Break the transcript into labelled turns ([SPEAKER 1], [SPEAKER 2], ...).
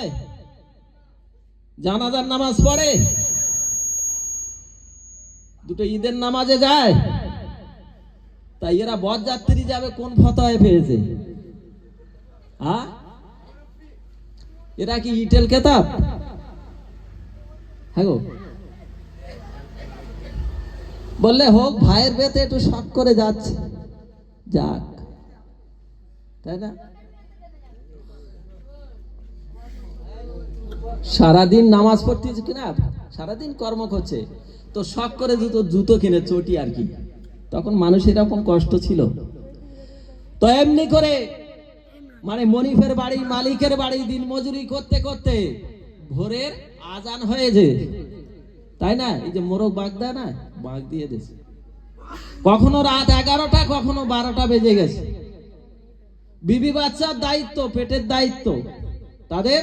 [SPEAKER 1] যায়, জানাজার নামাজ পড়ে, দুটো ঈদের নামাজে যায়, তাই এরা বরযাত্রী যাবে কোন ফতোয়ায় পেয়েছে? হ্যাঁ, এরা কি ইটেল কেতাব? হ্যাঁ গো, বললে হোক, ভাইয়ের বেতে একটু শখ করে যাচ্ছে, যাক, তাই না? সারাদিন নামাজ পড়তেছে কিনা, সারাদিন কর্ম করছে, তো শখ করে জুতো কিনে চটি আর কি। তখন মানুষ এরকম কষ্ট ছিল। তো এমনি করে মানে মনিফের বাড়ি, মালিকের বাড়ি দিন মজুরি করতে করতে ভোরের আজান হয়েছে, তাই না? এই যে মোরগ বাগ দেয় না, বাগ দিয়ে দিয়েছে, কখনো রাত 11টা, কখনো 12টা বেজে গেছে। বিবি বাচ্চার দায়িত্ব, পেটের দায়িত্ব তাদের।